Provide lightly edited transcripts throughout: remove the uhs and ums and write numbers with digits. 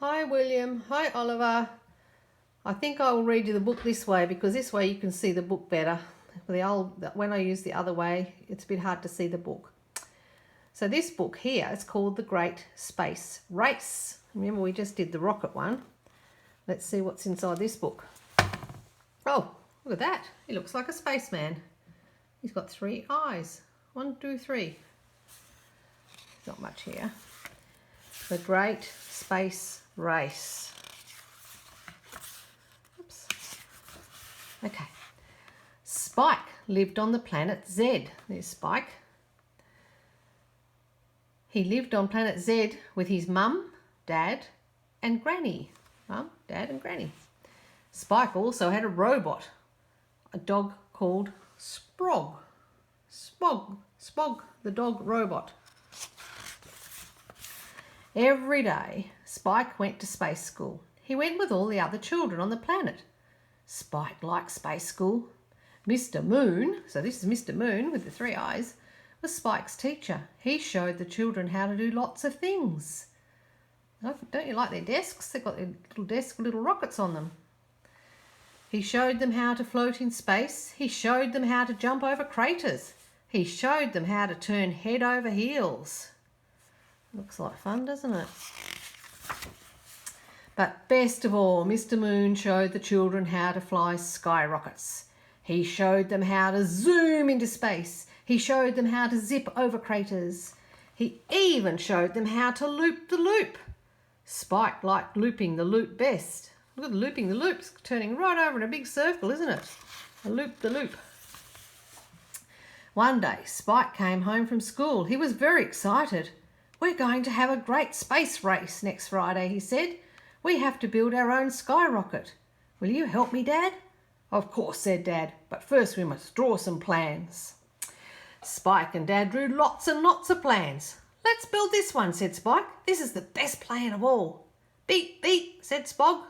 Hi William, hi Oliver. I think I will read you the book this way because this way you can see the book better. When I use the other way, it's a bit hard to see the book. So this book here is called The Great Space Race. Remember we just did the rocket one. Let's see what's inside this book. Oh, look at that. He looks like a spaceman. He's got 3 eyes. 1, 2, 3. Not much here. The Great Space Race. Oops. Okay. Spike lived on the planet Z. There's Spike. He lived on planet Z with his mum, dad, and Granny. Mum, dad, and Granny. Spike also had a robot, a dog called Sprog. Spog, the dog robot. Every day, Spike went to space school. He went with all the other children on the planet. Spike liked space school. Mr. Moon, so this is Mr. Moon with the 3 eyes, was Spike's teacher. He showed the children how to do lots of things. Don't you like their desks? They've got their little desks with little rockets on them. He showed them how to float in space. He showed them how to jump over craters. He showed them how to turn head over heels. Looks like fun, doesn't it? But best of all, Mr. Moon showed the children how to fly skyrockets. He showed them how to zoom into space. He showed them how to zip over craters. He even showed them how to loop the loop. Spike liked looping the loop best. Look at looping the loop. It's turning right over in a big circle, isn't it? A loop the loop. One day, Spike came home from school. He was very excited. We're going to have a great space race next Friday, he said. We have to build our own skyrocket. Will you help me, Dad? Of course, said Dad, but first we must draw some plans. Spike and Dad drew lots and lots of plans. Let's build this one, said Spike. This is the best plan of all. Beep, beep, said Spog.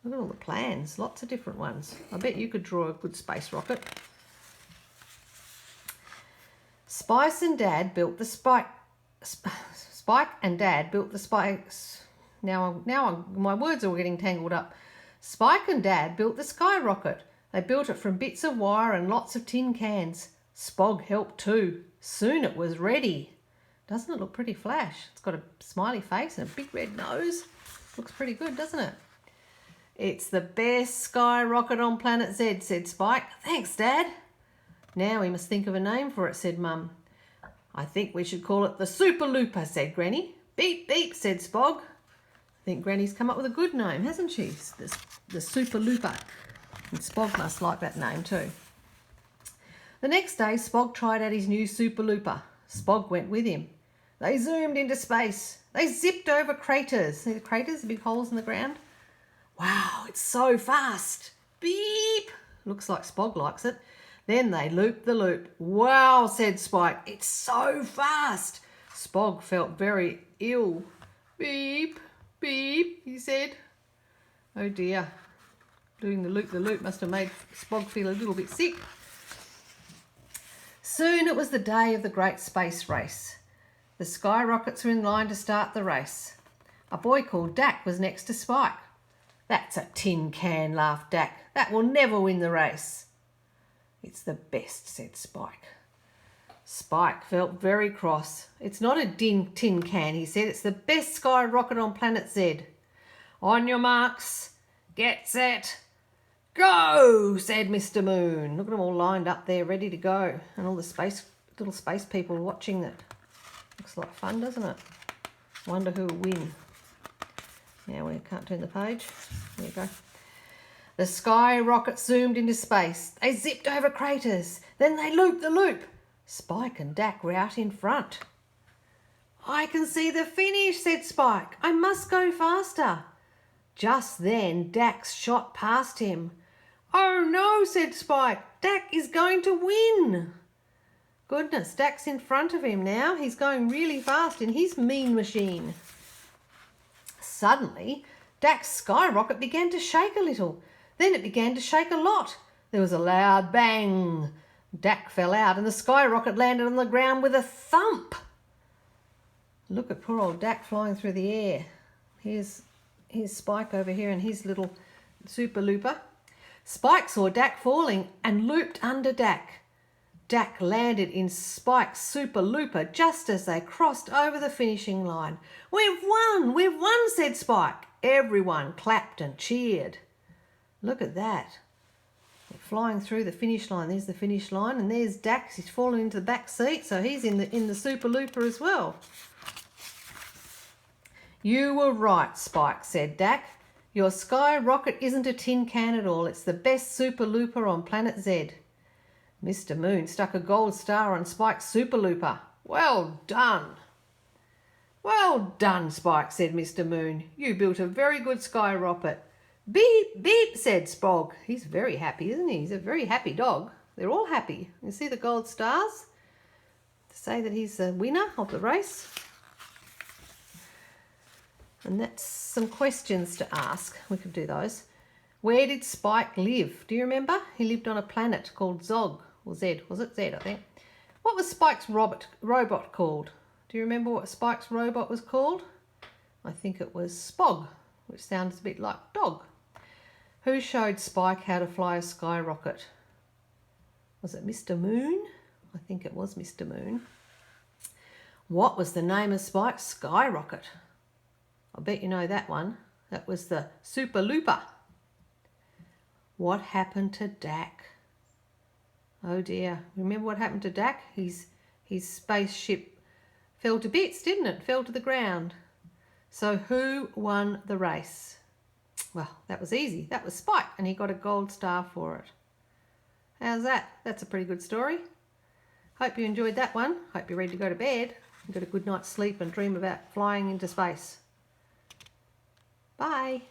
Look at all the plans, lots of different ones. I bet you could draw a good space rocket. Spike and Dad built the Spike and Dad built the spikes. Now my words are all getting tangled up. Spike and Dad built the skyrocket. They built it from bits of wire and lots of tin cans. Spog helped too. Soon it was ready. Doesn't it look pretty flash? It's got a smiley face and a big red nose. Looks pretty good, doesn't it? It's the best skyrocket on planet Z, said Spike. Thanks, Dad. Now we must think of a name for it, said Mum. I think we should call it the Super Looper, said Granny. Beep, beep, said Spog. I think Granny's come up with a good name, hasn't she? The Super Looper. And Spog must like that name too. The next day, Spog tried out his new Super Looper. Spog went with him. They zoomed into space. They zipped over craters. See the craters, the big holes in the ground? Wow, it's so fast. Beep. Looks like Spog likes it. Then they looped the loop. Wow, said Spike. It's so fast. Spog felt very ill. Beep, beep, he said. Oh dear. Doing the loop must have made Spog feel a little bit sick. Soon it was the day of the great space race. The skyrockets were in line to start the race. A boy called Dak was next to Spike. That's a tin can, laughed Dak. That will never win the race. It's the best, said Spike. Spike felt very cross. It's not a tin can, he said. It's the best skyrocket on planet Z. On your marks, get set, go, said Mr. Moon. Look at them all lined up there, ready to go. And all the little space people watching it. Looks like fun, doesn't it? Wonder who will win. Now we can't turn the page. There you go. The skyrocket zoomed into space. They zipped over craters. Then they looped the loop. Spike and Dak were out in front. I can see the finish, said Spike. I must go faster. Just then, Dak shot past him. Oh no, said Spike. Dak is going to win. Goodness, Dak's in front of him now. He's going really fast in his mean machine. Suddenly, Dak's skyrocket began to shake a little. Then it began to shake a lot. There was a loud bang. Dak fell out and the skyrocket landed on the ground with a thump. Look at poor old Dak flying through the air. Here's Spike over here and his little super looper. Spike saw Dak falling and looped under Dak. Dak landed in Spike's super looper just as they crossed over the finishing line. "We've won! We've won!" said Spike. Everyone clapped and cheered. Look at that. They're flying through the finish line. There's the finish line, and there's Dak. He's fallen into the back seat, so he's in the super looper as well. "You were right, Spike," said Dak. "Your sky rocket isn't a tin can at all. It's the best super looper on planet Z." Mr. Moon stuck a gold star on Spike's super looper. "Well done." "Well done, Spike," said Mr. Moon. "You built a very good sky rocket." "Beep, beep," said Spog. He's very happy, isn't he? He's a very happy dog. They're all happy. You see the gold stars? To say that he's the winner of the race. And that's some questions to ask. We could do those. Where did Spike live? Do you remember? He lived on a planet called Zog, or Z. Was it Z, I think? What was Spike's robot called? Do you remember what Spike's robot was called? I think it was Spog, which sounds a bit like dog. Who showed Spike how to fly a skyrocket? Was it Mr. Moon? I think it was Mr. Moon. What was the name of Spike's skyrocket? I bet you know that one. That was the Super Looper. What happened to Dak? Oh dear. Remember what happened to Dak? His spaceship fell to bits, didn't it? Fell to the ground. So who won the race? Well, that was easy. That was Spike, and he got a gold star for it. How's that? That's a pretty good story. Hope you enjoyed that one. Hope you're ready to go to bed and get a good night's sleep and dream about flying into space. Bye.